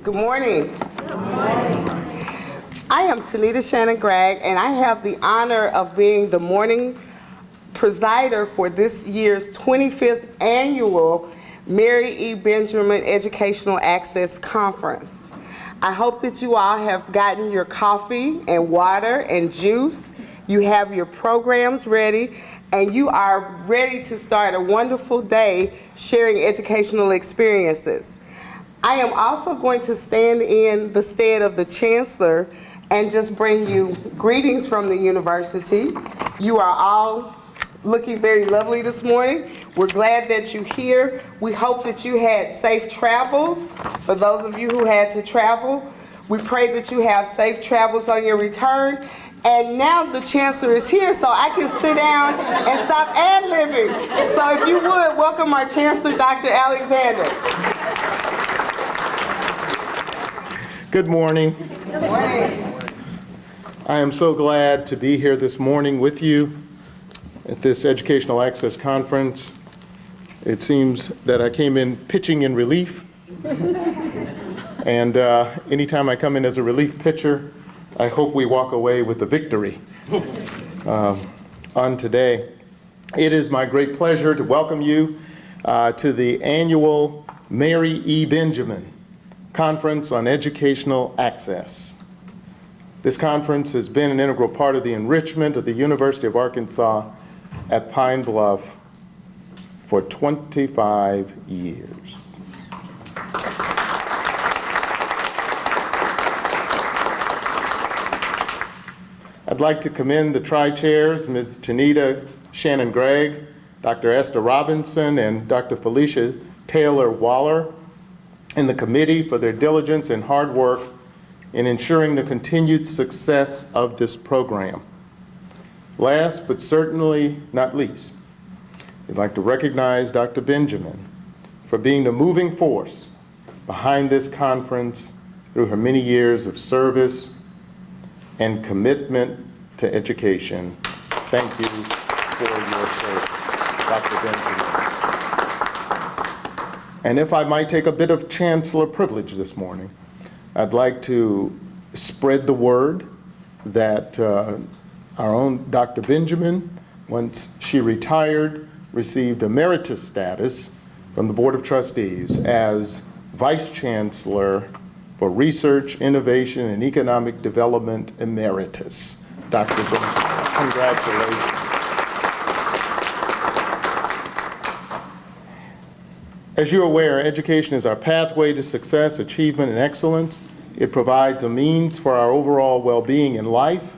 Good morning. Good morning. I am Tanita Shannon Gregg, and I have the honor of being the morning presider for this year's 25th annual Mary E. Benjamin Educational Access Conference. I hope that you all have gotten your coffee and water and juice. You have your programs ready, and you are ready to start a wonderful day sharing educational experiences. I am also going to stand in the stead of the Chancellor and just bring you greetings from the university. You are all looking very lovely this morning. We're glad that you're here. We hope that you had safe travels. For those of you who had to travel, we pray that you have safe travels on your return. And now the Chancellor is here, so I can sit down and stop ad-libbing. So if you would, welcome our Chancellor, Dr. Alexander. Good morning. Good morning. I am so glad to be here this morning with you at this Educational Access Conference. It seems that I came in pitching in relief. And anytime I come in as a relief pitcher, I hope we walk away with a victory on today. It is my great pleasure to welcome you to the annual Mary E. Benjamin Conference on Educational Access. This conference has been an integral part of the enrichment of the University of Arkansas at Pine Bluff for 25 years. I'd like to commend the tri-chairs, Ms. Tanita Shannon Gregg, Dr. Esther Robinson, and Dr. Felicia Taylor Waller, and the committee for their diligence and hard work in ensuring the continued success of this program. Last but certainly not least, I'd like to recognize Dr. Benjamin for being the moving force behind this conference through her many years of service and commitment to education. Thank you for your service, Dr. Benjamin. And if I might take a bit of Chancellor privilege this morning, I'd like to spread the word that our own Dr. Benjamin, once she retired, received emeritus status from the Board of Trustees as Vice Chancellor for Research, Innovation, and Economic Development Emeritus. Dr. Benjamin, congratulations. As you're aware, education is our pathway to success, achievement, and excellence. It provides a means for our overall well-being in life.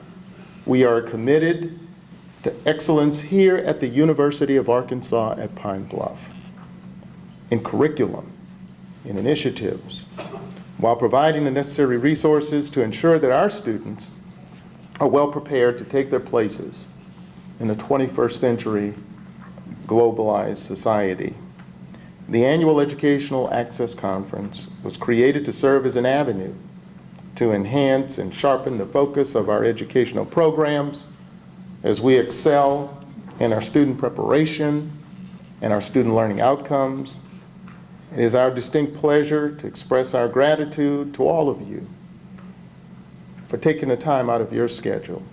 We are committed to excellence here at the University of Arkansas at Pine Bluff in curriculum, in initiatives, while providing the necessary resources to ensure that our students are well prepared to take their places in the 21st century globalized society. The annual Educational Access Conference was created to serve as an avenue to enhance and sharpen the focus of our educational programs as we excel in our student preparation and our student learning outcomes. It is our distinct pleasure to express our gratitude to all of you for taking the time out of your schedule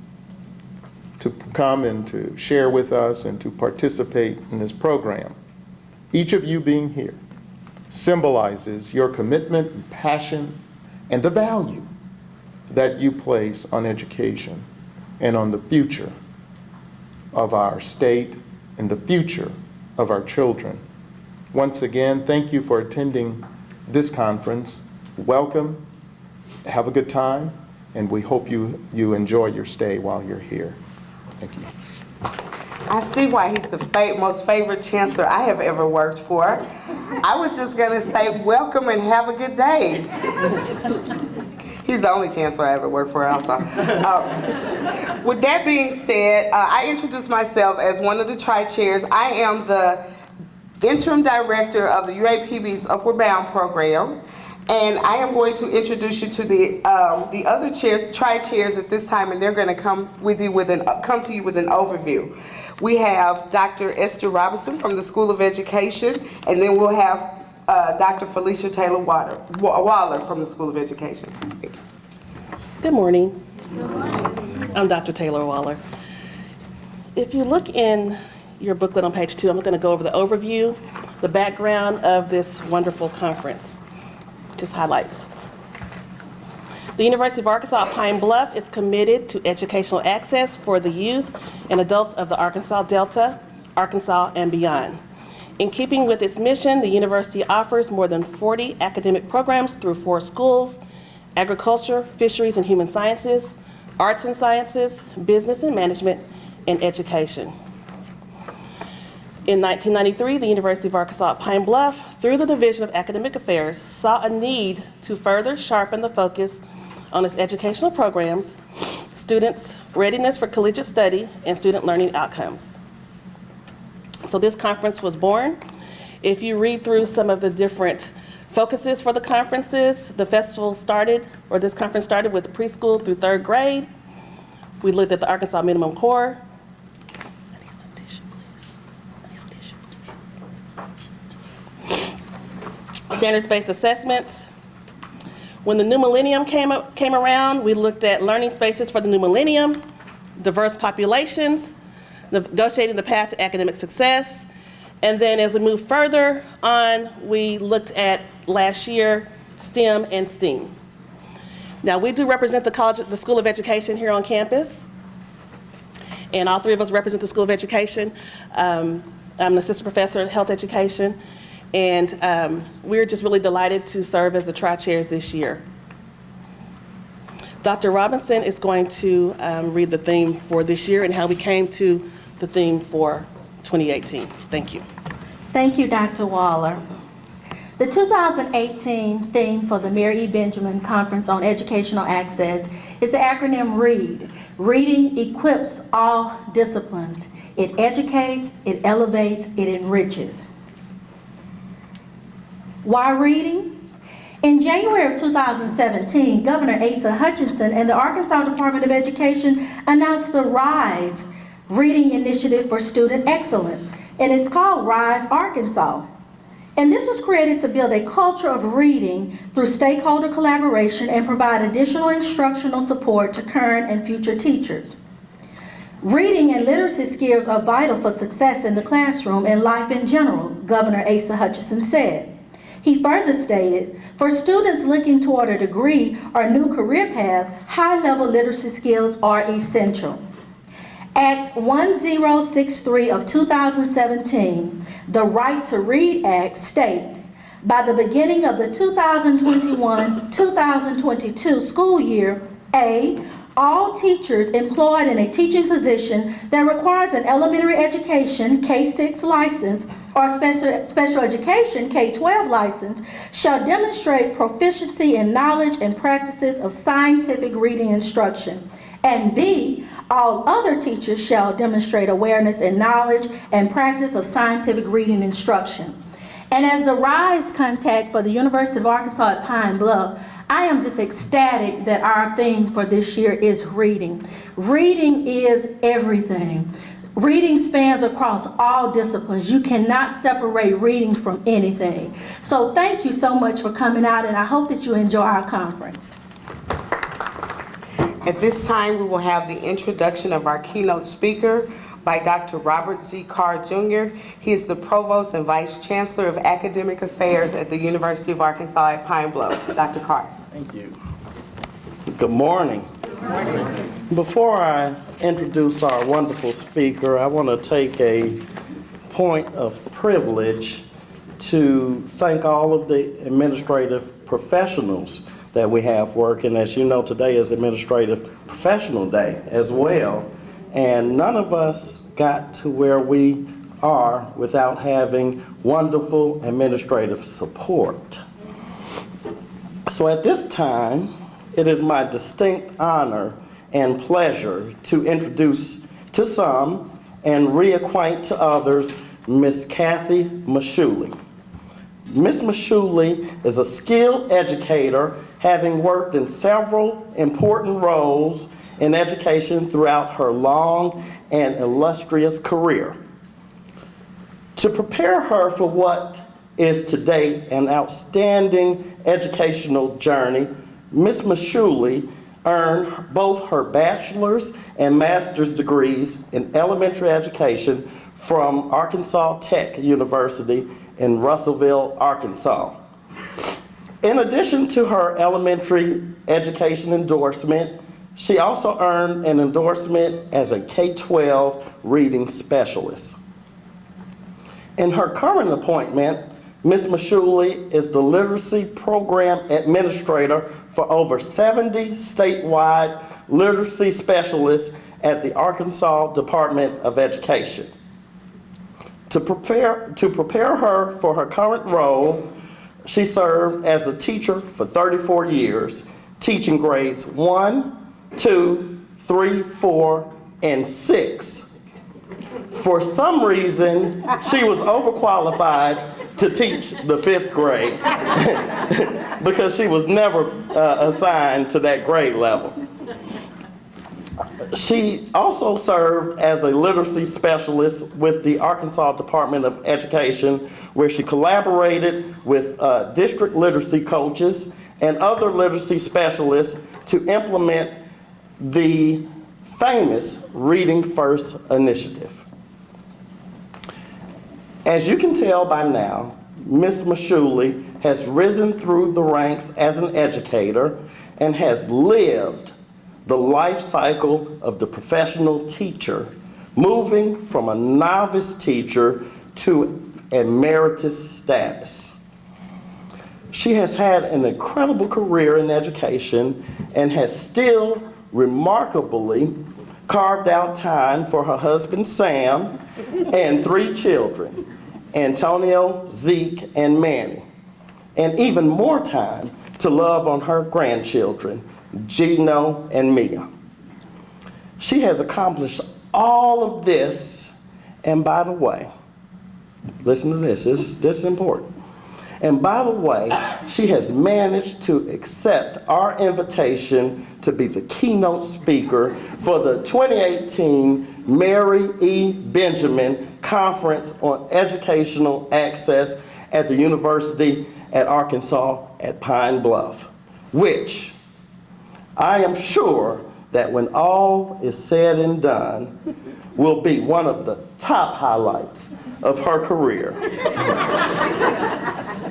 to come and to share with us and to participate in this program. Each of you being here symbolizes your commitment and passion and the value that you place on education and on the future of our state and the future of our children. Once again, thank you for attending this conference. Welcome, have a good time, and we hope you enjoy your stay while you're here. Thank you. I see why he's the most favorite chancellor I have ever worked for. I was just going to say welcome and have a good day. He's the only chancellor I ever worked for also. With that being said, I introduced myself as one of the tri-chairs. I am the interim director of the UAPB's Upward Bound program, and I am going to introduce you to the other tri-chairs at this time, and they're going to come to you with an overview. We have Dr. Esther Robinson from the School of Education, and then we'll have Dr. Felicia Taylor Waller from the School of Education. Thank you. Good morning. I'm Dr. Taylor Waller. If you look in your booklet on page 2, I'm going to go over the overview, the background of this wonderful conference. Just highlights. The University of Arkansas at Pine Bluff is committed to educational access for the youth and adults of the Arkansas Delta, Arkansas, and beyond. In keeping with its mission, the university offers more than 40 academic programs through 4 schools: agriculture, fisheries and human sciences, arts and sciences, business and management, and education. In 1993, the University of Arkansas at Pine Bluff, through the Division of Academic Affairs, saw a need to further sharpen the focus on its educational programs, students' readiness for collegiate study, and student learning outcomes. So this conference was born. If you read through some of the different focuses for the conferences, the festival started, or this conference started with preschool through 3rd grade. We looked at the Arkansas Minimum Core. I need some tissue, please. I need some tissue. Standards-based assessments. When the new millennium came around, we looked at learning spaces for the new millennium, diverse populations, negotiating the path to academic success. And then as we move further on, we looked at last year, STEM and STEAM. Now we do represent the School of Education here on campus. And all 3 of us represent the School of Education. I'm an assistant professor in health education. And we're just really delighted to serve as the tri-chairs this year. Dr. Robinson is going to read the theme for this year and how we came to the theme for 2018. Thank you. Thank you, Dr. Waller. The 2018 theme for the Mary E. Benjamin Conference on Educational Access is the acronym READ. Reading equips all disciplines. It educates, it elevates, it enriches. Why reading? In January of 2017, Governor Asa Hutchinson and the Arkansas Department of Education announced the RISE Reading Initiative for Student Excellence, and it's called RISE Arkansas. And this was created to build a culture of reading through stakeholder collaboration and provide additional instructional support to current and future teachers. Reading and literacy skills are vital for success in the classroom and life in general, Governor Asa Hutchinson said. He further stated, for students looking toward a degree or new career path, high-level literacy skills are essential. Act 1063 of 2017, the Right to Read Act, states, by the beginning of the 2021-2022 school year, A, all teachers employed in a teaching position that requires an elementary education K-6 license or special education K-12 license shall demonstrate proficiency in knowledge and practices of scientific reading instruction. And B, all other teachers shall demonstrate awareness and knowledge and practice of scientific reading instruction. And as the RISE contact for the University of Arkansas at Pine Bluff, I am just ecstatic that our theme for this year is reading. Reading is everything. Reading spans across all disciplines. You cannot separate reading from anything. So thank you so much for coming out, and I hope that you enjoy our conference. At this time, we will have the introduction of our keynote speaker by Dr. Robert Z. Carr, Jr. He is the Provost and Vice Chancellor of Academic Affairs at the University of Arkansas at Pine Bluff. Dr. Carr. Thank you. Good morning. Good morning. Before I introduce our wonderful speaker, I want to take a point of privilege to thank all of the administrative professionals that we have working. As you know, today is Administrative Professional Day as well. And none of us got to where we are without having wonderful administrative support. So at this time, it is my distinct honor and pleasure to introduce to some and reacquaint to others Miss Kathy Mashuli. Miss Mashuli is a skilled educator, having worked in several important roles in education throughout her long and illustrious career. To prepare her for what is to date an outstanding educational journey. Ms. Mashuli earned both her bachelor's and master's degrees in elementary education from Arkansas Tech University in Russellville, Arkansas. In addition to her elementary education endorsement, she also earned an endorsement as a K-12 reading specialist. In her current appointment, Ms. Mashuli is the Literacy Program Administrator for over 70 statewide literacy specialists at the Arkansas Department of Education. To prepare her for her current role, she served as a teacher for 34 years, teaching grades 1, 2, 3, 4, and 6. For some reason, she was overqualified to teach the 5th grade because she was never assigned to that grade level. She also served as a literacy specialist with the Arkansas Department of Education, where she collaborated with district literacy coaches and other literacy specialists to implement the famous Reading First initiative. As you can tell by now, Ms. Mashuli has risen through the ranks as an educator and has lived the life cycle of the professional teacher, moving from a novice teacher to emeritus status. She has had an incredible career in education and has still remarkably carved out time for her husband Sam and 3 children, Antonio, Zeke, and Manny, and even more time to love on her grandchildren, Gino and Mia. She has accomplished all of this, and by the way, listen to this, this is important. And by the way, she has managed to accept our invitation to be the keynote speaker for the 2018 Mary E. Benjamin Conference on Educational Access at the University at Arkansas at Pine Bluff, which I am sure that when all is said and done, will be one of the top highlights of her career.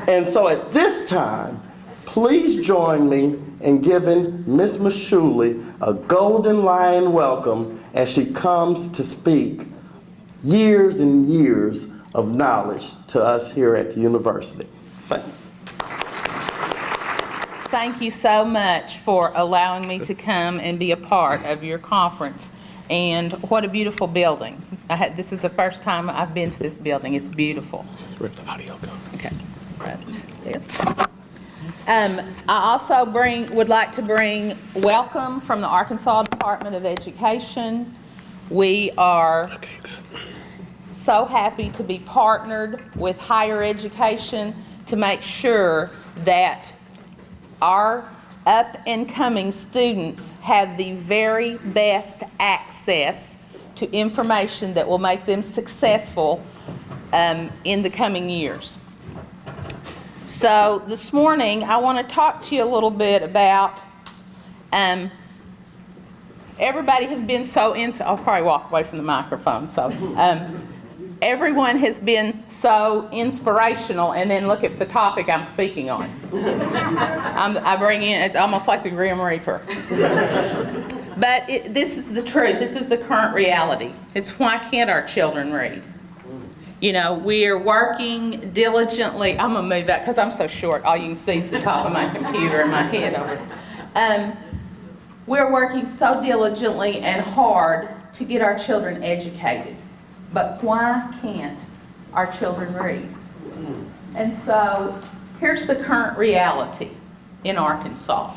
And so at this time, please join me in giving Ms. Mashuli a golden lion welcome as she comes to speak years and years of knowledge to us here at the university. Thank you. Thank you so much for allowing me to come and be a part of your conference. And what a beautiful building. This is the first time I've been to this building. It's beautiful. Where'd the audio go? Okay, right there. I also would like to bring welcome from the Arkansas Department of Education. We are so happy to be partnered with higher education to make sure that our up-and-coming students have the very best access to information that will make them successful in the coming years. So this morning, I want to talk to you a little bit about, everybody has been so I'll probably walk away from the microphone, so everyone has been so inspirational, and then look at the topic I'm speaking on. I bring in, it's almost like the Grim Reaper. But this is the truth. This is the current reality. It's why can't our children read? You know, we are working diligently. I'm going to move that because I'm so short. All you can see is the top of my computer and my head over there. We're working so diligently and hard to get our children educated. But why can't our children read? And so here's the current reality in Arkansas.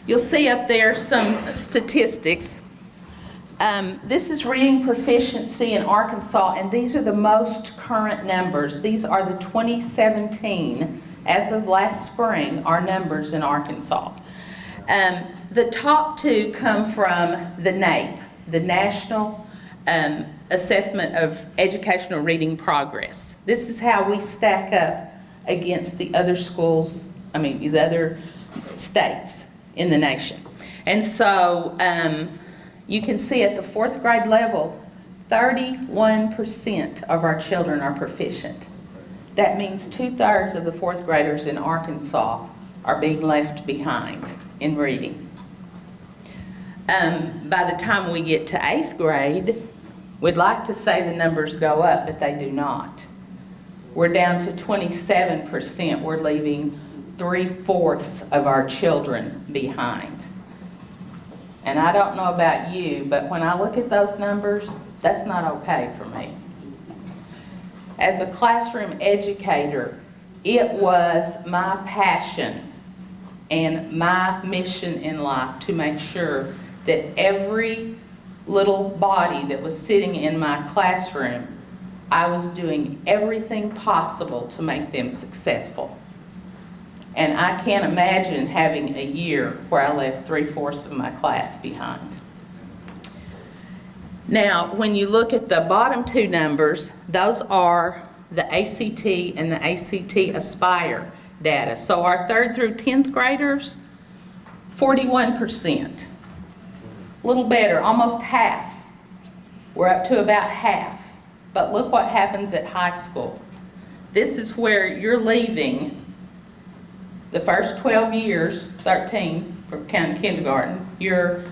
You'll see up there some statistics. This is reading proficiency in Arkansas, and these are the most current numbers. These are the 2017, as of last spring, our numbers in Arkansas. The top 2 come from the NAEP, the National assessment of educational reading progress. This is how we stack up against the other schools, the other states in the nation. And so you can see at the 4th grade level, 31% of our children are proficient. That means 2/3 of the 4th graders in Arkansas are being left behind in reading. By the time we get to 8th grade, we'd like to say the numbers go up, but they do not. We're down to 27%. We're leaving 3/4 of our children behind. And I don't know about you, but when I look at those numbers, that's not okay for me. As a classroom educator, it was my passion and my mission in life to make sure that every little body that was sitting in my classroom, I was doing everything possible to make them successful. And I can't imagine having a year where I left 3/4 of my class behind. Now, when you look at the bottom two numbers, those are the ACT and the ACT Aspire data. So our 3rd through 10th graders, 41%. A little better, almost half. We're up to about half. But look what happens at high school. This is where you're leaving the first 12 years, 13 for counting kindergarten, you're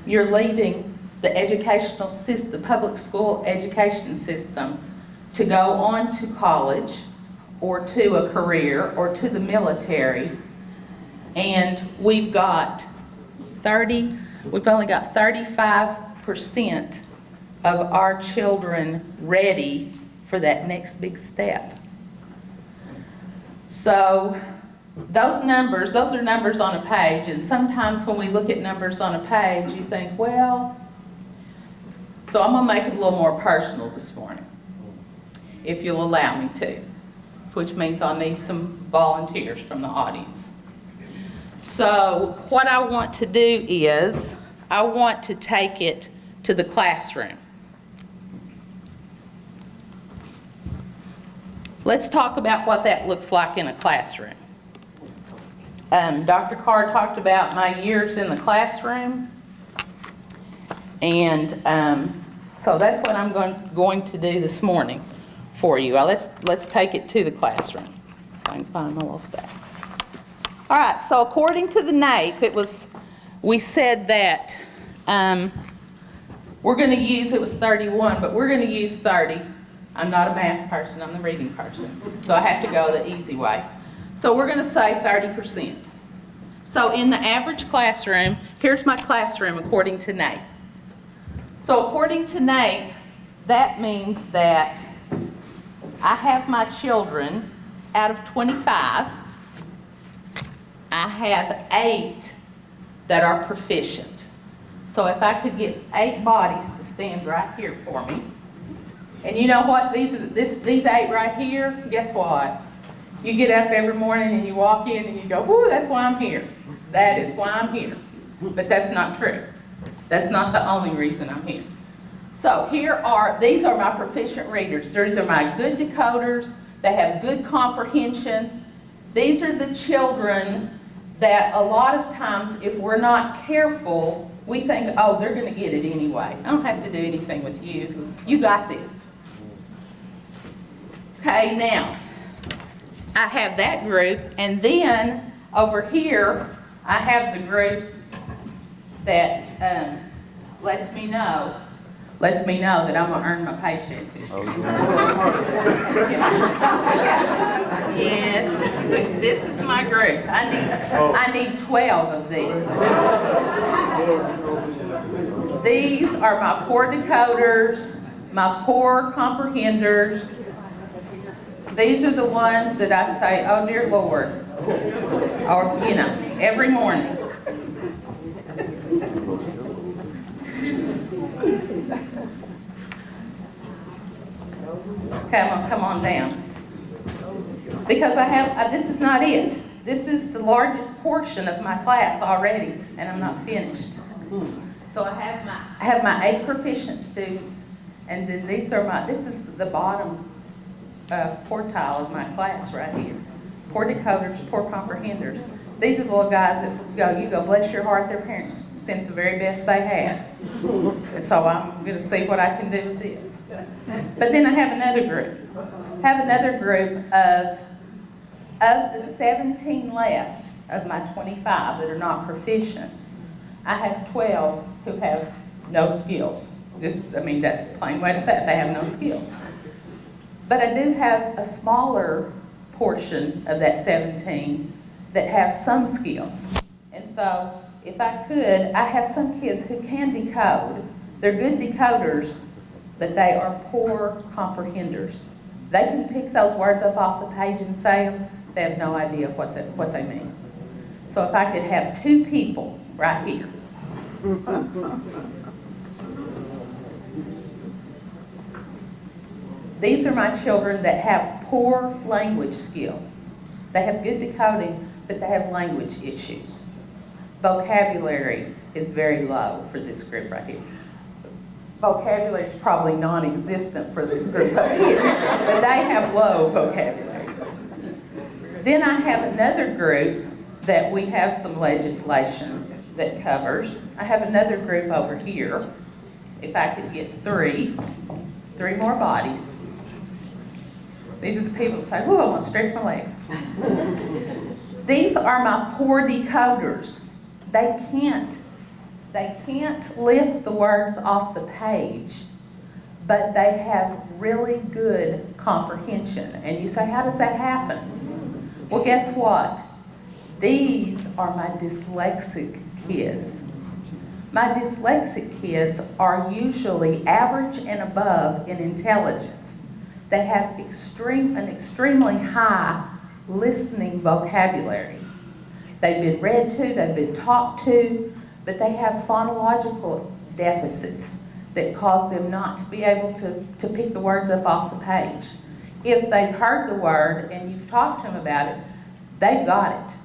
leaving the educational system, the public school education system, to go on to college or to a career or to the military. And we've only got 35% of our children ready for that next big step. So those are numbers on a page, and sometimes when we look at numbers on a page, you think, well, so I'm gonna make it a little more personal this morning, if you'll allow me to, which means I'll need some volunteers from the audience. So what I want to do is, I want to take it to the classroom. Let's talk about what that looks like in a classroom. Dr. Carr talked about my years in the classroom, and so that's what I'm going to do this morning for you. Let's take it to the classroom. I can find my little stack. All right, so according to the NAEP, we said that we're going to use, it was 31, but we're going to use 30. I'm not a math person, I'm the reading person, so I have to go the easy way. So we're going to say 30%. So in the average classroom, here's my classroom according to NAEP. So according to NAEP, that means that I have my children, out of 25, I have 8 that are proficient. So if I could get 8 bodies to stand right here for me, and you know what, these 8 right here, guess what? You get up every morning and you walk in and you go, whoo, that's why I'm here. That is why I'm here. But that's not true. That's not the only reason I'm here. So these are my proficient readers. These are my good decoders. They have good comprehension. These are the children that a lot of times, if we're not careful, we think, oh, they're going to get it anyway. I don't have to do anything with you. You got this. Okay, now, I have that group, and then over here, I have the group that lets me know that I'm going to earn my paycheck this year. Yes, this is my group. I need 12 of these. These are my poor decoders, my poor comprehenders. These are the ones that I say, oh dear Lord, or every morning. Okay, I'm gonna come on down. Because this is not it. This is the largest portion of my class already, and I'm not finished. So I have my 8 proficient students, And then this is the bottom quartile of my class right here. Poor decoders, poor comprehenders. These are the little guys that you go, bless your heart, their parents sent the very best they had. And so I'm going to see what I can do with this. But then I have another group. Of the 17 left of my 25 that are not proficient, I have 12 who have no skills. That's the plain way to say it. They have no skills. But I do have a smaller portion of that 17 that have some skills. And so, if I could, I have some kids who can decode. They're good decoders, but they are poor comprehenders. They can pick those words up off the page and say them. They have no idea what they mean. So if I could have two people right here. These are my children that have poor language skills. They have good decoding, but they have language issues. Vocabulary is very low for this group right here. Vocabulary is probably non-existent for this group right here, but they have low vocabulary. Then I have another group that we have some legislation that covers. I have another group over here. If I could get three more bodies. These are the people that say, "Ooh, I want to stretch my legs." These are my poor decoders. They can't lift the words off the page, but they have really good comprehension. And you say, how does that happen? Well, guess what? These are my dyslexic kids. My dyslexic kids are usually average and above in intelligence. They have an extremely high listening vocabulary. They've been read to, they've been talked to, but they have phonological deficits that cause them not to be able to pick the words up off the page. If they've heard the word and you've talked to them about it, they've got it.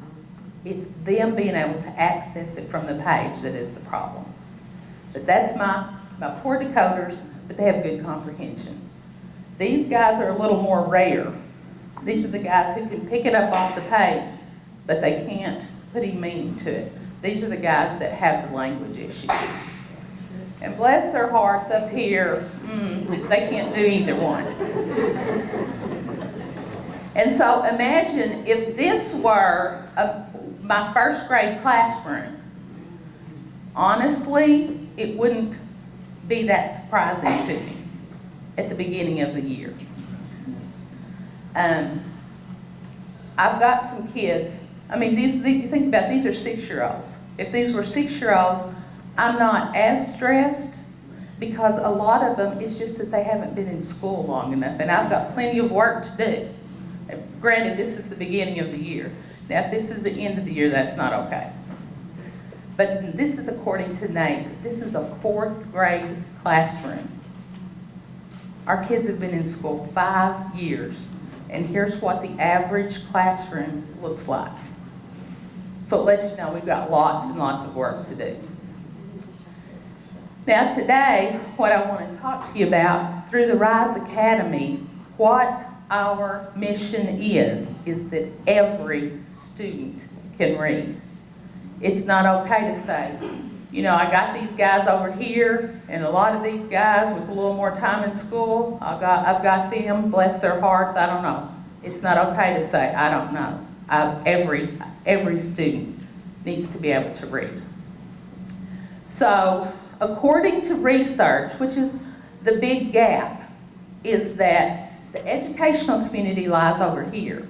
It's them being able to access it from the page that is the problem. But that's my poor decoders, but they have good comprehension. These guys are a little more rare. These are the guys who can pick it up off the page, but they can't put any meaning to it. These are the guys that have the language issues. And bless their hearts up here, they can't do either one. And so imagine if this were my first grade classroom. Honestly, it wouldn't be that surprising to me at the beginning of the year. I've got some kids, think about it, these are 6-year-olds. If these were 6-year-olds, I'm not as stressed because a lot of them, it's just that they haven't been in school long enough and I've got plenty of work to do. Granted, this is the beginning of the year. Now, if this is the end of the year, that's not okay. But this is according to Nate. This is a 4th grade classroom. Our kids have been in school 5 years, and here's what the average classroom looks like. So it lets you know we've got lots and lots of work to do. Now today, what I want to talk to you about, through the Rise Academy, what our mission is that every student can read. It's not okay to say, I got these guys over here, and a lot of these guys with a little more time in school, I've got them, bless their hearts, I don't know. It's not okay to say, I don't know. Every student needs to be able to read. So, according to research, which is the big gap, is that the educational community lies over here,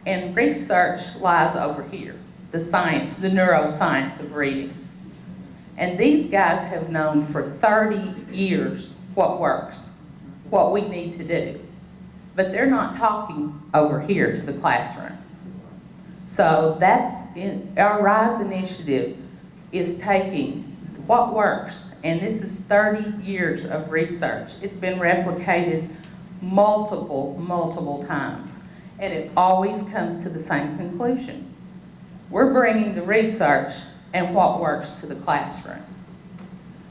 and research lies over here. The science, the neuroscience of reading. And these guys have known for 30 years what works, what we need to do. But they're not talking over here to the classroom. So that's our RISE initiative is taking what works, and this is 30 years of research. It's been replicated multiple times, and it always comes to the same conclusion. We're bringing the research and what works to the classroom.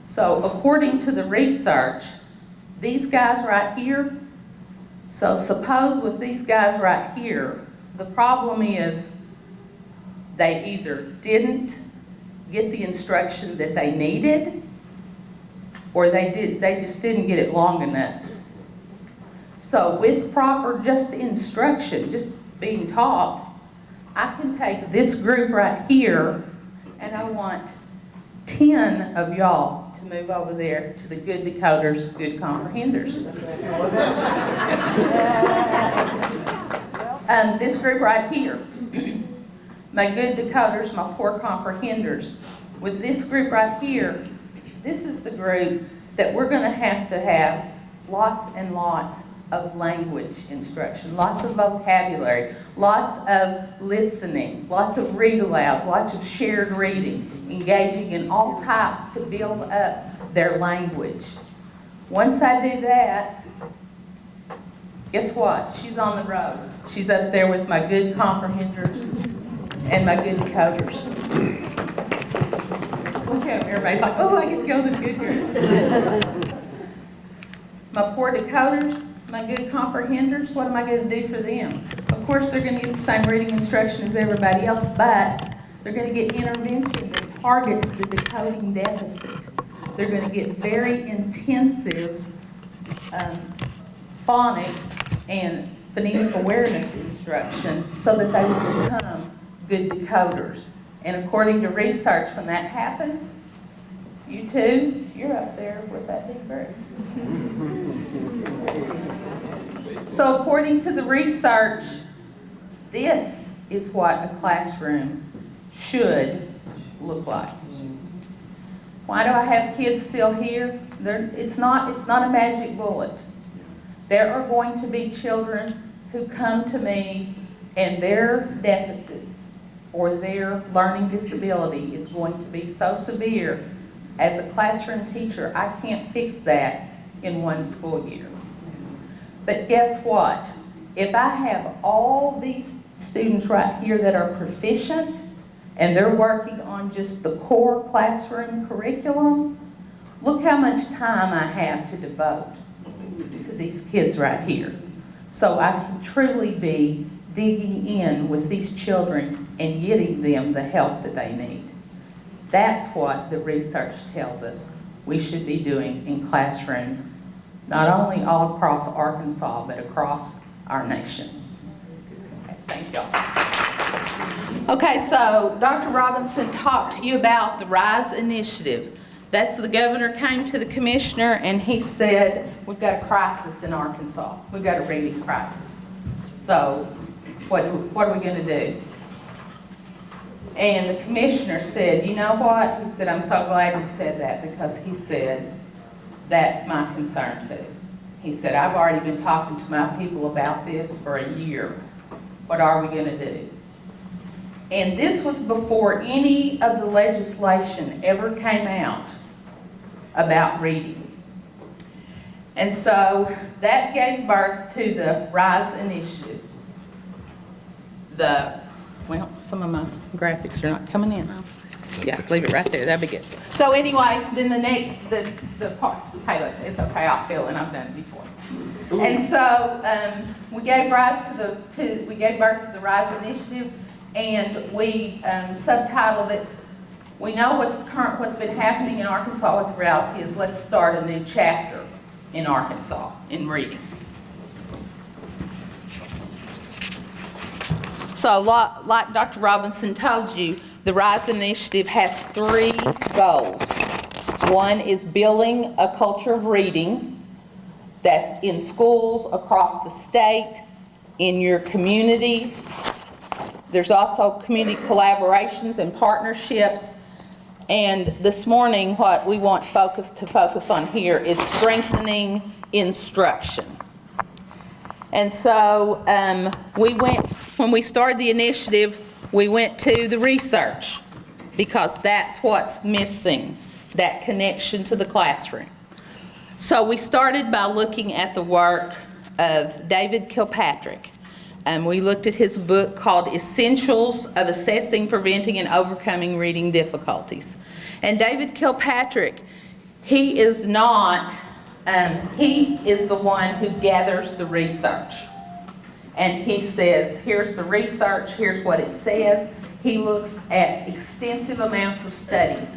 So according to the research, these guys right here, so suppose with these guys right here, the problem is they either didn't get the instruction that they needed, or they just didn't get it long enough. So with proper just instruction, just being taught, I can take this group right here, and I want 10 of y'all to move over there to the good decoders, good comprehenders. This group right here, my good decoders, my poor comprehenders. With this group right here, this is the group that we're going to have lots and lots of language instruction, lots of vocabulary, lots of listening, lots of read alouds, lots of shared reading, engaging in all types to build up their language. Once I do that, guess what? She's on the road. She's up there with my good comprehenders and my good decoders. Look at them. Everybody's like, oh, I get to go to the good group. My poor decoders, my good comprehenders, what am I going to do for them? Of course, they're going to get the same reading instruction as everybody else, but they're going to get intervention that targets the decoding deficit. They're going to get very intensive phonics and phonetic awareness instruction so that they will become good decoders. And according to research, when that happens, you too, you're up there with that big group. So according to the research, this is what a classroom should look like. Why do I have kids still here? It's not a magic bullet. There are going to be children who come to me and their deficits or their learning disability is going to be so severe, as a classroom teacher, I can't fix that in one school year. But guess what? If I have all these students right here that are proficient and they're working on just the core classroom curriculum, look how much time I have to devote to these kids right here. So I can truly be digging in with these children and getting them the help that they need. That's what the research tells us we should be doing in classrooms, not only all across Arkansas, but across our nation. Okay, thank y'all. Okay, so Dr. Robinson talked to you about the RISE initiative. That's the governor came to the commissioner and he said, we've got a crisis in Arkansas. We've got a reading crisis. So what are we going to do? And the commissioner said, you know what? He said, I'm so glad you said that, because he said, that's my concern too. He said, I've already been talking to my people about this for a year. What are we going to do? And this was before any of the legislation ever came out about reading. And so that gave birth to the RISE initiative. Well, some of my graphics are not coming in. Yeah, leave it right there, that'd be good. So anyway, then the part, hey look, it's okay, I'll fill in, I've done it before. And so we gave birth to the RISE initiative, and we subtitled it, we know what's been happening in Arkansas, what the reality is, let's start a new chapter in Arkansas in reading. So like Dr. Robinson told you, the RISE initiative has 3 goals. One is building a culture of reading that's in schools across the state, in your community. There's also community collaborations and partnerships. And this morning, what we want to focus on here is strengthening instruction. And so when we started the initiative, we went to the research, because that's what's missing, that connection to the classroom. So we started by looking at the work of David Kilpatrick. We looked at his book called Essentials of Assessing, Preventing, and Overcoming Reading Difficulties. And David Kilpatrick, he is not he is the one who gathers the research. And he says, here's the research, here's what it says. He looks at extensive amounts of studies.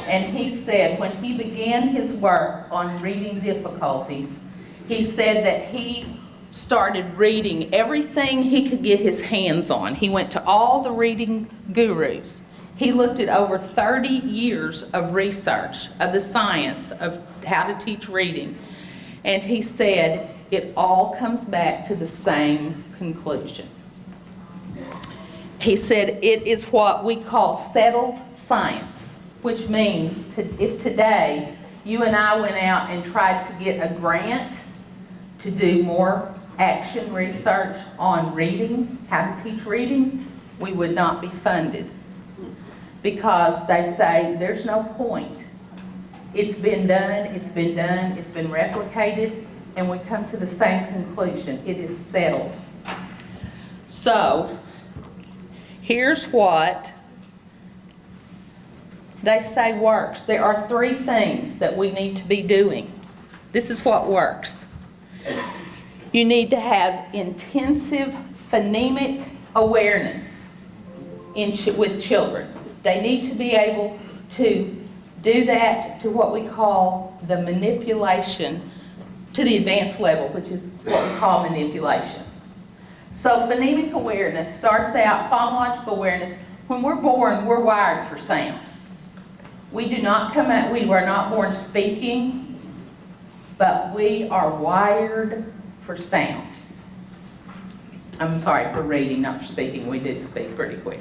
And he said when he began his work on reading difficulties, he said that he started reading everything he could get his hands on. He went to all the reading gurus. He looked at over 30 years of research of the science of how to teach reading. And he said it all comes back to the same conclusion. He said it is what we call settled science, which means if today you and I went out and tried to get a grant to do more action research on reading, how to teach reading, we would not be funded. Because they say there's no point. It's been done, it's been done, it's been replicated, and we come to the same conclusion. It is settled. So, here's what they say works. There are 3 things that we need to be doing. This is what works. You need to have intensive phonemic awareness with children. They need to be able to do that to what we call the manipulation, to the advanced level, which is what we call manipulation. So phonemic awareness starts out, phonological awareness. When we're born, we're wired for sound. We do not come out, we were not born speaking, but we are wired for sound. I'm sorry, for reading, not for speaking. We do speak pretty quick.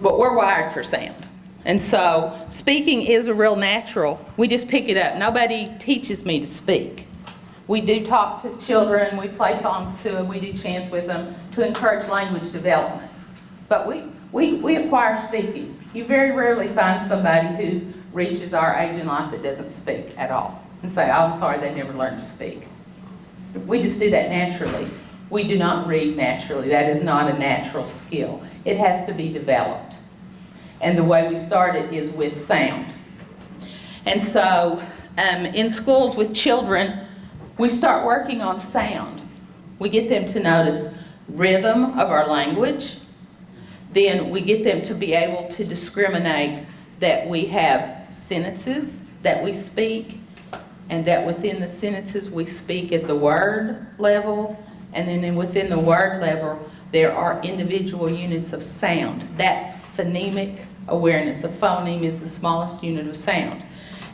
But we're wired for sound. And so speaking is a real natural. We just pick it up. Nobody teaches me to speak. We do talk to children, we play songs to them, we do chants with them to encourage language development. But we acquire speaking. You very rarely find somebody who reaches our age in life that doesn't speak at all and say, oh, I'm sorry, they never learned to speak. We just do that naturally. We do not read naturally. That is not a natural skill. It has to be developed. And the way we start it is with sound. And so in schools with children, we start working on sound. We get them to notice rhythm of our language. Then we get them to be able to discriminate that we have sentences that we speak, and that within the sentences we speak at the word level, and then within the word level there are individual units of sound. That's phonemic awareness. A phoneme is the smallest unit of sound.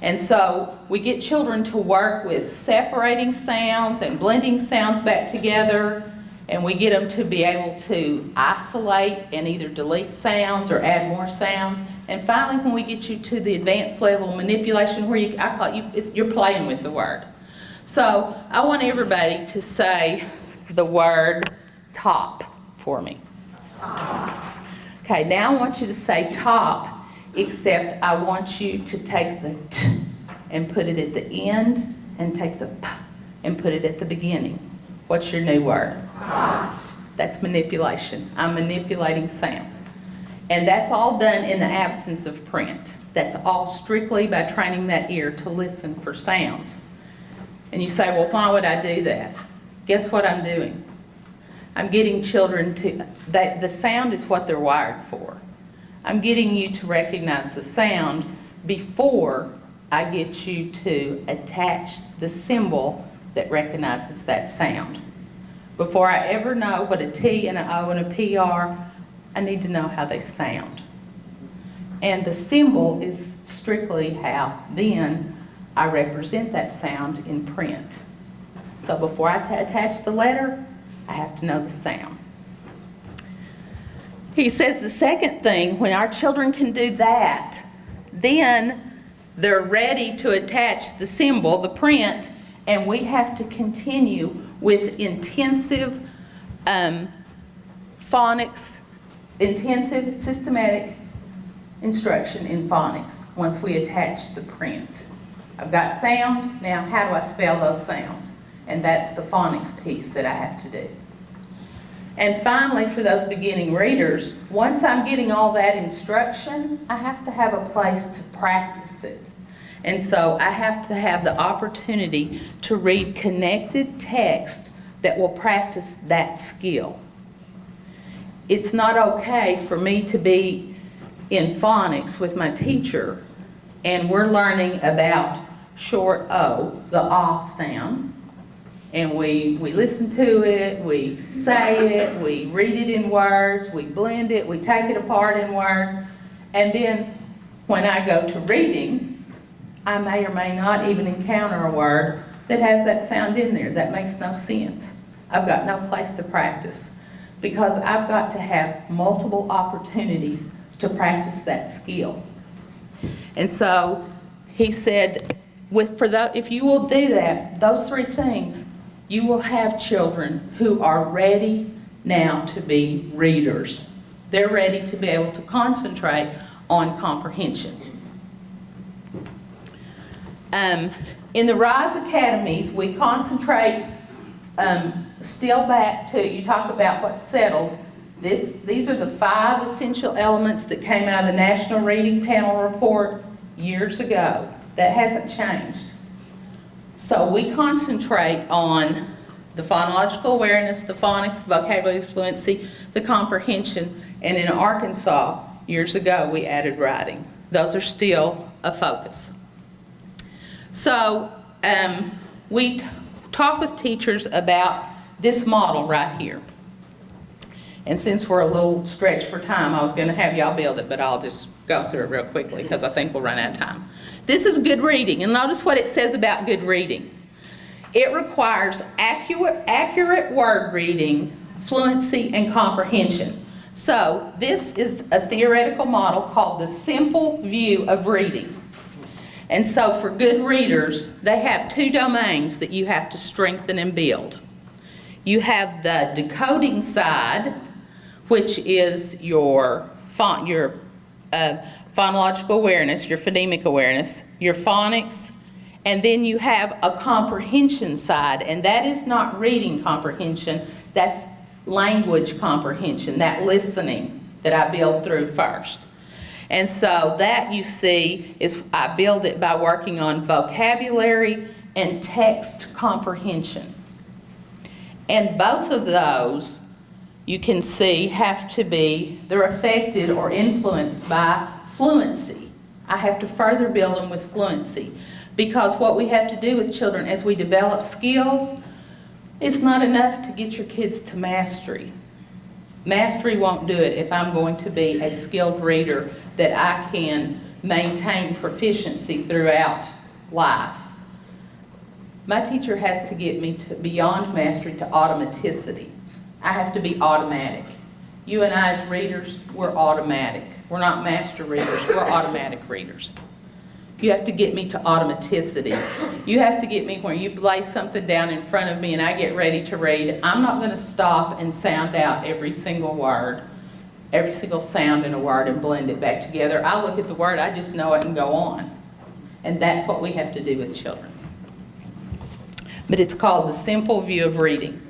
And so we get children to work with separating sounds and blending sounds back together, and we get them to be able to isolate and either delete sounds or add more sounds. And finally, when we get you to the advanced level manipulation, where I call it, you're playing with the word. So I want everybody to say the word top for me. Okay, now I want you to say top, except I want you to take the t and put it at the end, and take the p and put it at the beginning. What's your new word? That's manipulation. I'm manipulating sound. And that's all done in the absence of print. That's all strictly by training that ear to listen for sounds. And you say, well, why would I do that? Guess what I'm doing? I'm getting children to, the sound is what they're wired for. I'm getting you to recognize the sound before I get you to attach the symbol that recognizes that sound. Before I ever know what a T and an O and a P are, I need to know how they sound. And the symbol is strictly how then I represent that sound in print. So before I attach the letter, I have to know the sound. He says the second thing, when our children can do that, then they're ready to attach the symbol, the print, and we have to continue with intensive phonics, intensive systematic instruction in phonics once we attach the print. I've got sound, now how do I spell those sounds? And that's the phonics piece that I have to do. And finally, for those beginning readers, once I'm getting all that instruction, I have to have a place to practice it. And so I have to have the opportunity to read connected text that will practice that skill. It's not okay for me to be in phonics with my teacher and we're learning about short O, the ah sound, and we listen to it, we say it, we read it in words, we blend it, we take it apart in words, and then when I go to reading, I may or may not even encounter a word that has that sound in there. That makes no sense. I've got no place to practice because I've got to have multiple opportunities to practice that skill. And so he said, if you will do that, those three things, you will have children who are ready now to be readers. They're ready to be able to concentrate on comprehension. In the RISE Academies, we concentrate still back to, you talk about what's settled. These are the 5 essential elements that came out of the National Reading Panel report years ago. That hasn't changed. So we concentrate on the phonological awareness, the phonics, the vocabulary, the fluency, the comprehension, and in Arkansas, years ago, we added writing. Those are still a focus. So we talk with teachers about this model right here. And since we're a little stretched for time, I was going to have y'all build it, but I'll just go through it real quickly because I think we'll run out of time. This is good reading, and notice what it says about good reading. It requires accurate word reading, fluency, and comprehension. So this is a theoretical model called the simple view of reading. And so for good readers, they have 2 domains that you have to strengthen and build. You have the decoding side, which is your phonological awareness, your phonemic awareness, your phonics, and then you have a comprehension side, and that is not reading comprehension, that's language comprehension, that listening that I build through first. And so that, you see, is I build it by working on vocabulary and text comprehension. And both of those, you can see, they're affected or influenced by fluency. I have to further build them with fluency. Because what we have to do with children as we develop skills, it's not enough to get your kids to mastery. Mastery won't do it if I'm going to be a skilled reader that I can maintain proficiency throughout life. My teacher has to get me to beyond mastery to automaticity. I have to be automatic. You and I as readers, we're automatic. We're not master readers, we're automatic readers. You have to get me to automaticity. You have to get me where you lay something down in front of me and I get ready to read. I'm not going to stop and sound out every single word, every single sound in a word and blend it back together. I look at the word, I just know it and go on. And that's what we have to do with children. But it's called the simple view of reading.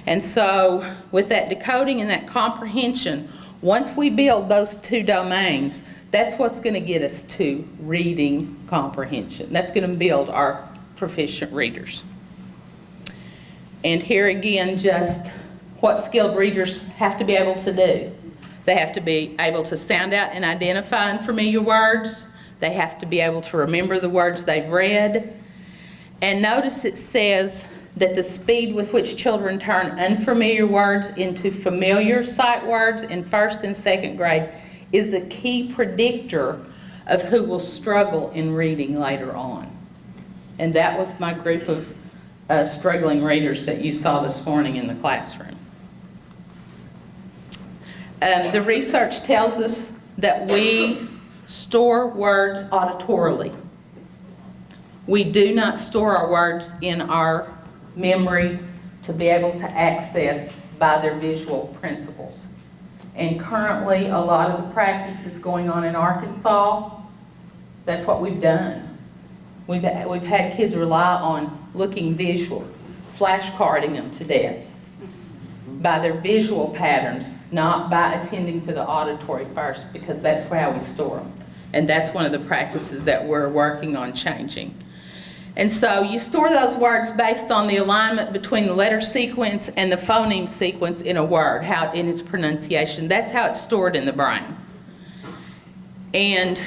And so with that decoding and that comprehension, once we build those 2 domains, that's what's going to get us to reading comprehension. That's going to build our proficient readers. And here again, just what skilled readers have to be able to do. They have to be able to sound out and identify unfamiliar words. They have to be able to remember the words they've read. And notice it says that the speed with which children turn unfamiliar words into familiar sight words in 1st and 2nd grade is a key predictor of who will struggle in reading later on. And that was my group of struggling readers that you saw this morning in the classroom. The research tells us that we store words auditorily. We do not store our words in our memory to be able to access by their visual principles. And currently, a lot of the practice that's going on in Arkansas, that's what we've done. We've had kids rely on looking visual, flashcarding them to death by their visual patterns, not by attending to the auditory first, because that's how we store them. And that's one of the practices that we're working on changing. And so you store those words based on the alignment between the letter sequence and the phoneme sequence in a word, how in its pronunciation. That's how it's stored in the brain. And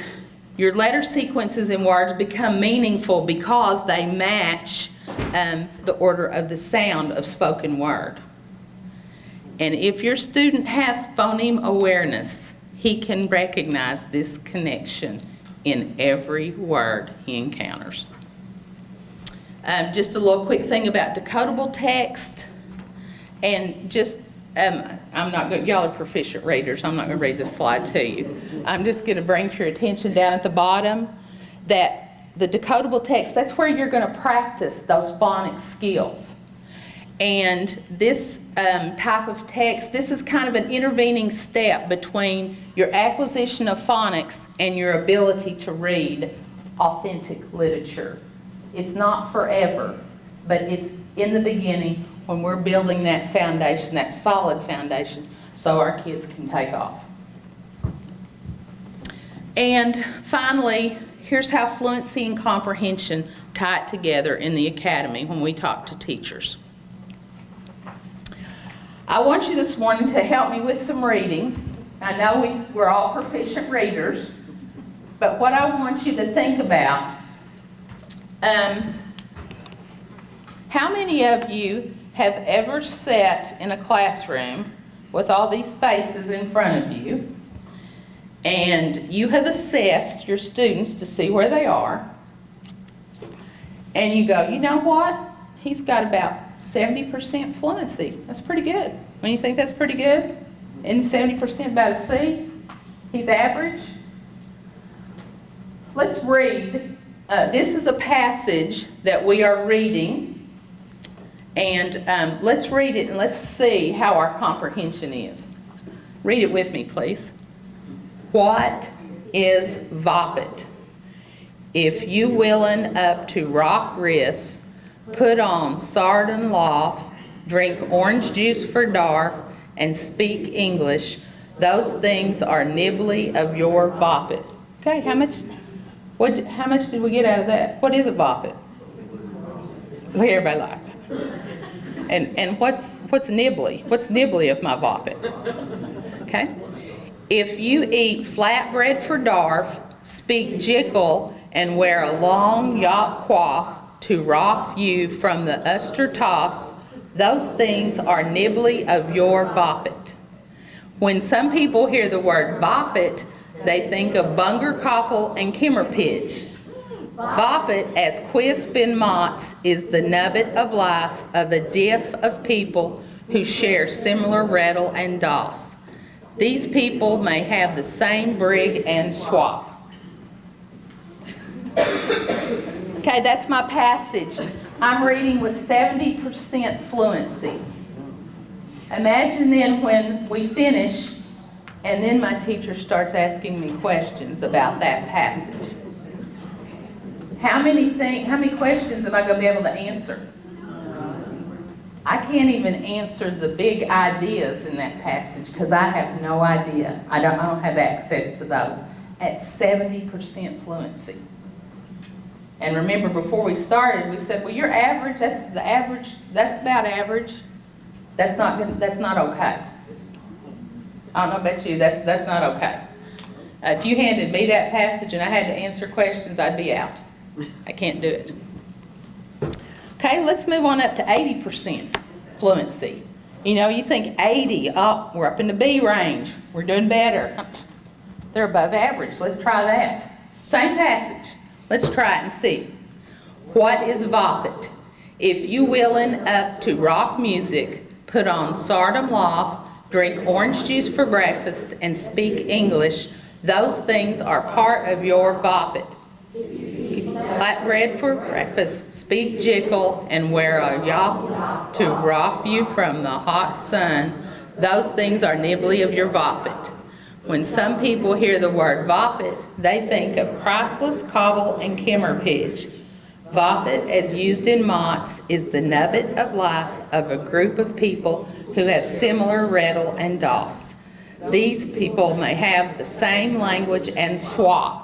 your letter sequences in words become meaningful because they match the order of the sound of spoken word. And if your student has phoneme awareness, he can recognize this connection in every word he encounters. Just a little quick thing about decodable text, and just, I'm not going, y'all are proficient readers, I'm not going to read the slide to you. I'm just going to bring to your attention down at the bottom that the decodable text, that's where you're going to practice those phonics skills. And this type of text, this is kind of an intervening step between your acquisition of phonics and your ability to read authentic literature. It's not forever, but it's in the beginning when we're building that foundation, that solid foundation, so our kids can take off. And finally, here's how fluency and comprehension tie it together in the academy when we talk to teachers. I want you this morning to help me with some reading. I know we're all proficient readers, but what I want you to think about, how many of you have ever sat in a classroom with all these faces in front of you, and you have assessed your students to see where they are, and you go, you know what? He's got about 70% fluency. That's pretty good. When you think that's pretty good, and 70% about a C, he's average. Let's read. This is a passage that we are reading, and let's read it and let's see how our comprehension is. Read it with me, please. What is vopit? If you willin' up to rock wrists, put on sardine loaf, drink orange juice for dark, and speak English, those things are nibbly of your vopit. Okay, how much did we get out of that? What is a vopit? Everybody laughed. And what's nibbly? What's nibbly of my vopit? Okay. If you eat flatbread for darf, speak jickle, and wear a long yacht coif to roff you from the uster toss, those things are nibbly of your vopit. When some people hear the word vopit, they think of bunger koppel and kimmerpitch. Vopit, as quisp in Mott's, is the nubbit of life of a diff of people who share similar rattle and doss. These people may have the same brig and swap. Okay, that's my passage. I'm reading with 70% fluency. Imagine then when we finish, and then my teacher starts asking me questions about that passage. How many questions am I going to be able to answer? I can't even answer the big ideas in that passage because I have no idea. I don't have access to those at 70% fluency. And remember, before we started, we said, well, you're average. That's the average. That's about average. That's not okay. I don't know about you. That's not okay. If you handed me that passage and I had to answer questions, I'd be out. I can't do it. Okay, let's move on up to 80% fluency. You know, you think 80, oh, we're up in the B range. We're doing better. They're above average. Let's try that. Same passage. Let's try it and see. What is vopit? If you willin' up to rock music, put on sardine loaf, drink orange juice for breakfast, and speak English, those things are part of your vopit. Flatbread for breakfast, speak jickle, and wear a yacht to roff you from the hot sun, those things are nibbly of your vopit. When some people hear the word vopit, they think of priceless cobble and kimmerpitch. Vopit, as used in Mott's, is the nubbit of life of a group of people who have similar rattle and doss. These people may have the same language and swap.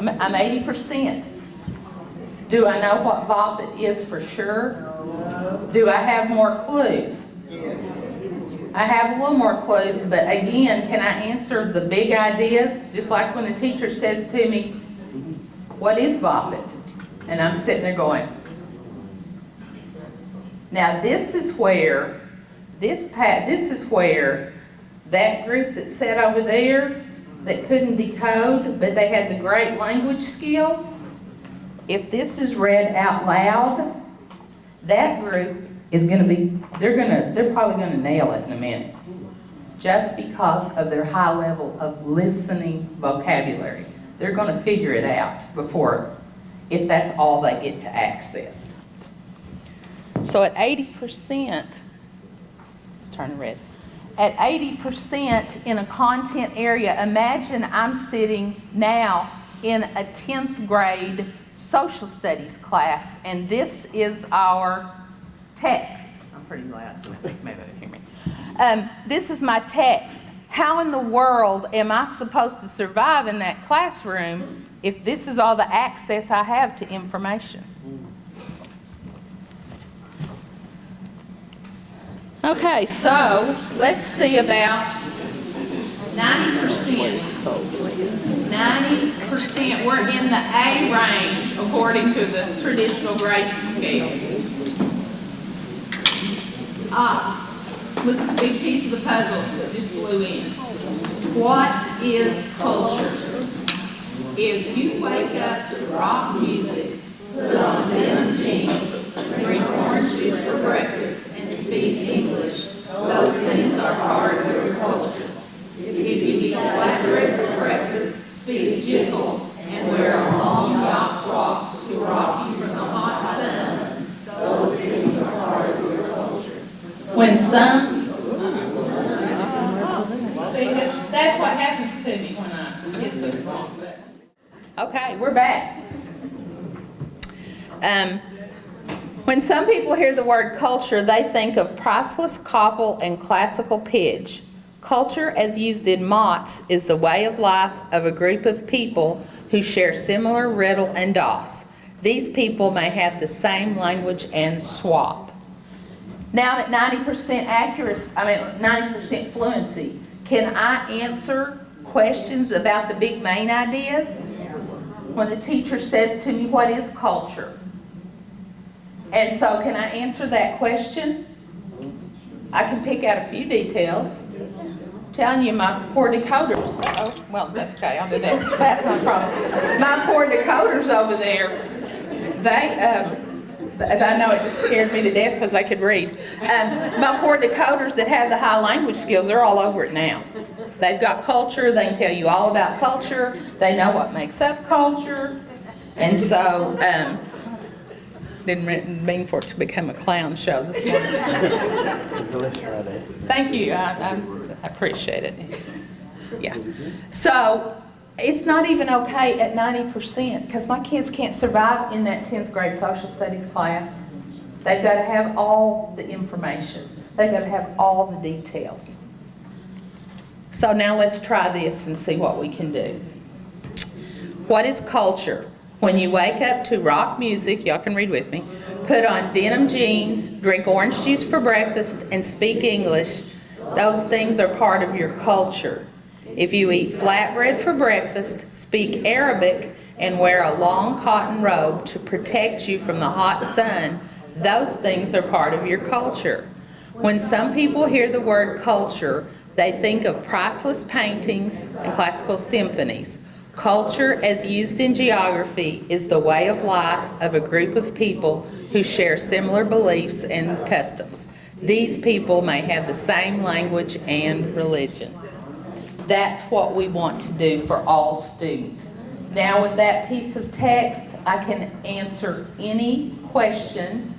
I'm 80%. Do I know what VOPIT is for sure? Do I have more clues? I have a little more clues, but again, can I answer the big ideas? Just like when the teacher says to me, what is VOPIT? And I'm sitting there going, now this is where, this is where that group that sat over there that couldn't decode, but they had the great language skills, if this is read out loud, that group is going to be, they're probably going to nail it in a minute, just because of their high level of listening vocabulary. They're going to figure it out before, if that's all they get to access. So at 80%, let's turn it red. At 80% in a content area, imagine I'm sitting now in a 10th grade social studies class, and this is our text. I'm pretty loud, maybe they hear me. This is my text. How in the world am I supposed to survive in that classroom if this is all the access I have to information? Okay, so let's see about 90%. 90%, we're in the A range according to the traditional grading scale. Look at the big piece of the puzzle that just flew in. What is culture? If you wake up to rock music, put on denim jeans, drink orange juice for breakfast, and speak English, those things are part of your culture. If you eat flatbread for breakfast, speak jiggle, and wear a long yacht frock to rock you from the hot sun, those things are part of your culture. When some, see, that's what happens to me when I hit the wrong button. Okay, we're back. When some people hear the word culture, they think of priceless copple and classical pidge. Culture, as used in Mott's, is the way of life of a group of people who share similar riddle and DOS. These people may have the same language and swap. Now at 90% accuracy, 90% fluency, can I answer questions about the big main ideas? When the teacher says to me, what is culture? And so can I answer that question? I can pick out a few details. I'm telling you, my poor decoders, oh, well, that's okay, I'll do that. That's no problem. My poor decoders over there, I know it just scared me to death because they could read. My poor decoders that have the high language skills, they're all over it now. They've got culture, they can tell you all about culture, they know what makes up culture, and so, didn't mean for it to become a clown show this morning. Thank you, I appreciate it. Yeah. So, it's not even okay at 90% because my kids can't survive in that 10th grade social studies class. They've got to have all the information. They've got to have all the details. So now let's try this and see what we can do. What is culture? When you wake up to rock music, y'all can read with me, put on denim jeans, drink orange juice for breakfast, and speak English, those things are part of your culture. If you eat flatbread for breakfast, speak Arabic, and wear a long cotton robe to protect you from the hot sun, those things are part of your culture. When some people hear the word culture, they think of priceless paintings and classical symphonies. Culture, as used in geography, is the way of life of a group of people who share similar beliefs and customs. These people may have the same language and religion. That's what we want to do for all students. Now with that piece of text, I can answer any question.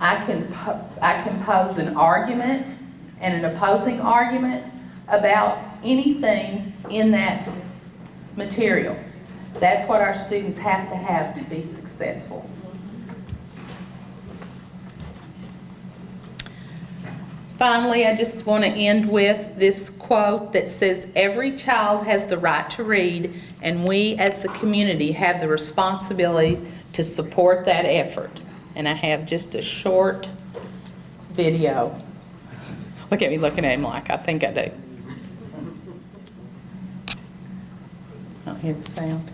I can pose an argument and an opposing argument about anything in that material. That's what our students have to be successful. Finally, I just want to end with this quote that says, "Every child has the right to read, and we as the community have the responsibility to support that effort." And I have just a short video. Look at me looking at him like I think I do. I don't hear the sound.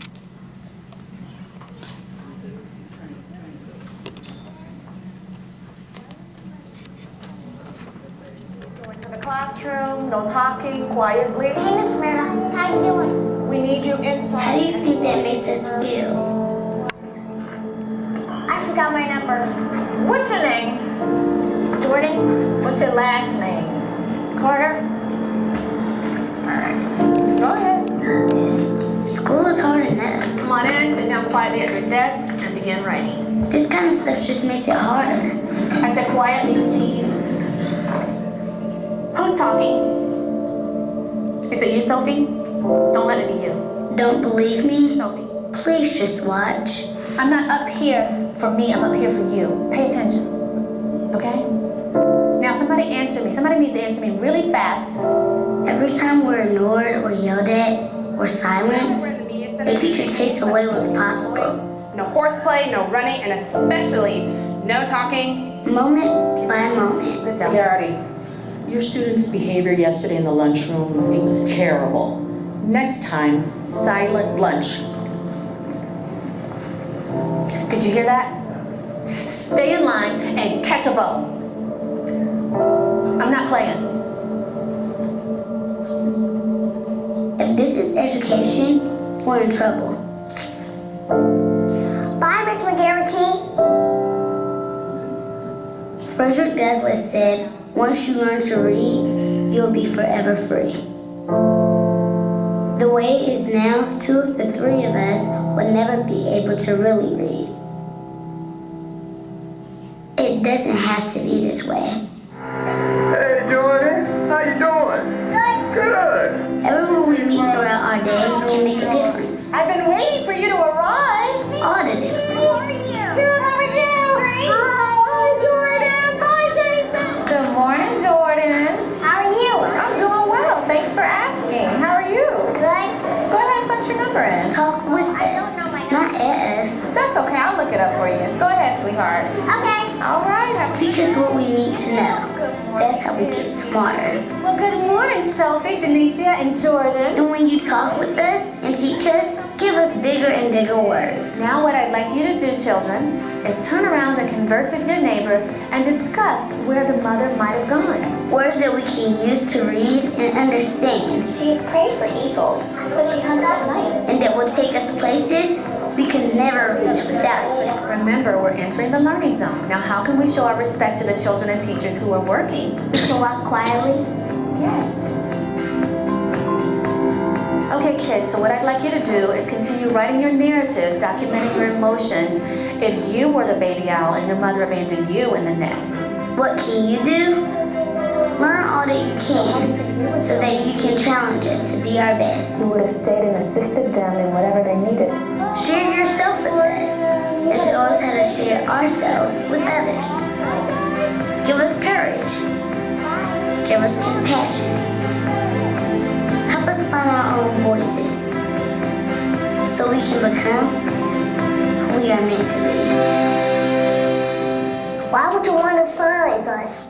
To the classroom, no talking, quietly. Hey, Miss Mira, how you doing? We need you inside. How do you think that makes us feel? I forgot my number. What's your name? Jordan? What's your last name? Carter? Alright. Go ahead. School is hard enough. Come on in, sit down quietly at your desk, and begin writing. This kind of stuff just makes it harder. I said quietly, please. Who's talking? Is it you, Sophie? Don't let it be you. Don't believe me? Sophie. Please just watch. I'm not up here for me, I'm up here for you. Pay attention. Okay? Now somebody answer me. Somebody needs to answer me really fast. Every time we're ignored or yelled at or silenced, the teacher takes away what's possible. No horseplay, no running, and especially no talking. Moment by moment. Miss Ellie. Garrity, your student's behavior yesterday in the lunchroom, it was terrible. Next time, silent lunch. Did you hear that? Stay in line and catch a vote. I'm not playing. If this is education, we're in trouble. Bye, Miss McGarrity. Frederick Douglass said, once you learn to read, you'll be forever free. The way it is now, 2 of the 3 of us would never be able to really read. It doesn't have to be this way. Hey, Jordan. How you doing? Good. Everyone we meet throughout our day can make a difference. I've been waiting for you to arrive. All the difference. Good, how are you? Hi, Jordan. Bye, Jason. Good morning, Jordan. How are you? I'm doing well. Thanks for asking. How are you? Good. Go ahead and punch your number in. Talk with I don't us, know my not number. at us. That's okay. I'll look it up for you. Go ahead, sweetheart. Okay. All right. Have a Teach us what we need to know. That's how we get smarter. Well, good morning, Sophie, Janicia, and Jordan. And when you talk with us and teach us, give us bigger and bigger words. Now what I'd like you to do, children, is turn around and converse with your neighbor and discuss where the mother might have gone. Words that we can use to read and understand. She is prey for eagles, so she hunts at night. And that will take us places we can never reach without you. Remember, we're entering the learning zone. Now, how can we show our respect to the children and teachers who are working? We can walk quietly. Yes. Okay, kids, so what I'd like you to do is continue writing your narrative, documenting your emotions if you were the baby owl and your mother abandoned you in the nest. What can you do? Learn all that you can so that you can challenge us to be our best. You would have stayed and assisted them in whatever they needed. Share yourself with us and show us how to share ourselves with others. Give us courage. Give us compassion. Help us find our own voices so we can become who we are meant to be. Why would you want to silence us?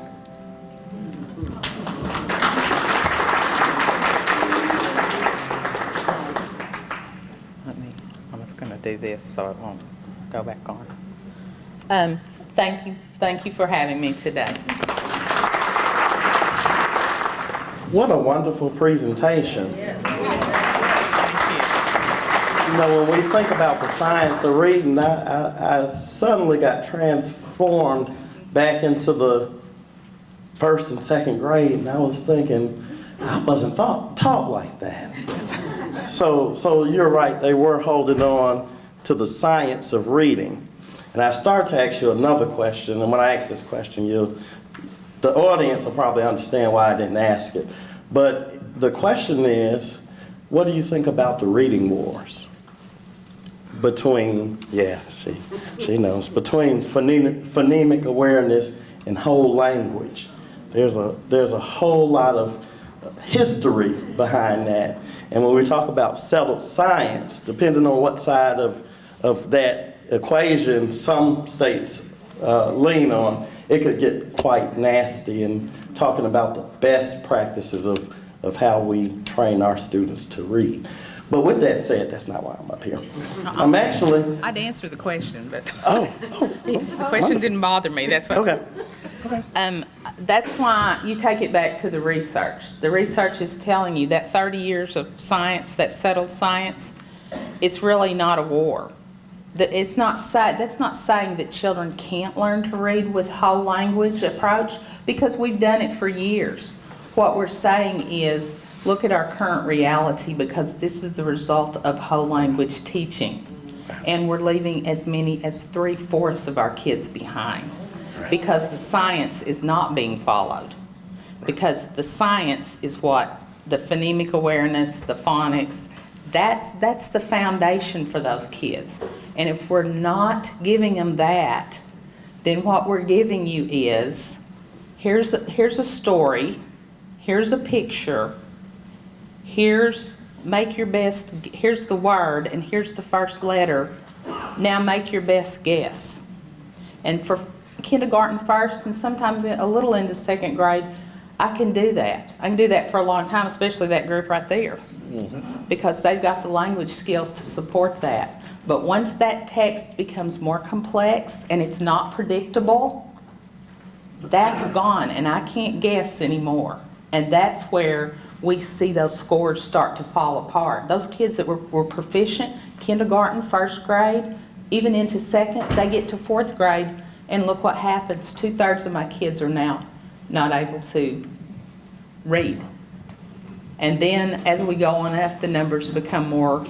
I'm just going to do this so it won't go back on. Thank you for having me today. What a wonderful presentation. You know, when we think about the science of reading, I suddenly got transformed back into the 1st and 2nd grade, and I was thinking, I wasn't taught like that. So you're right, they were holding on to the science of reading. And I start to ask you another question, and when I ask this question, the audience will probably understand why I didn't ask it. But the question is, what do you think about the reading wars? Between, she knows, between phonemic awareness and whole language. There's a whole lot of history behind that. And when we talk about settled science, depending on what side of that equation some states lean on, it could get quite nasty in talking about the best practices of how we train our students to read. But with that said, that's not why I'm up here. I'm actually... I'd answer the question, but the the question didn't bother me. That's what. Okay. That's why you take it back to the research. The research is telling you that 30 years of science, that settled science, it's really not a war. That's not saying that children can't learn to read with whole language approach, because we've done it for years. What we're saying is, look at our current reality, because this is the result of whole language teaching. And we're leaving as many as 3/4 of our kids behind, because the science is not being followed. Because the science is what? The phonemic awareness, the phonics, that's the foundation for those kids. And if we're not giving them that, then what we're giving you is, here's a story, here's a picture, here's the word, and here's the first letter. Now make your best guess. And for kindergarten first, and sometimes a little into second grade, I can do that. I can do that for a long time, especially that group right there. Because they've got the language skills to support that. But once that text becomes more complex and it's not predictable, that's gone, and I can't guess anymore. And that's where we see those scores start to fall apart. Those kids that were proficient, kindergarten, first grade, even into second, they get to fourth grade, and look what happens. 2/3 of my kids are now not able to read. And then as we go on up, the numbers become more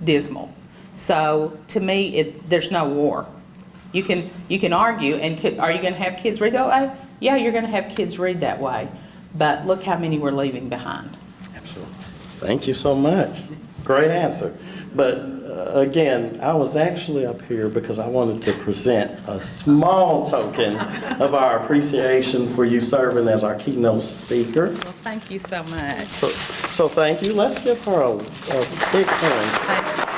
dismal. So to me, there's no war. You can argue, and are you going to have kids read that way? Yeah, you're going to have kids read that way. But look how many we're leaving behind. Absolutely. Thank you so much. Great answer. But again, I was actually up here because I wanted to present a small token of our appreciation for you serving as our keynote speaker. Well, thank you so much. So thank you. Let's give her a big hand. Thank you.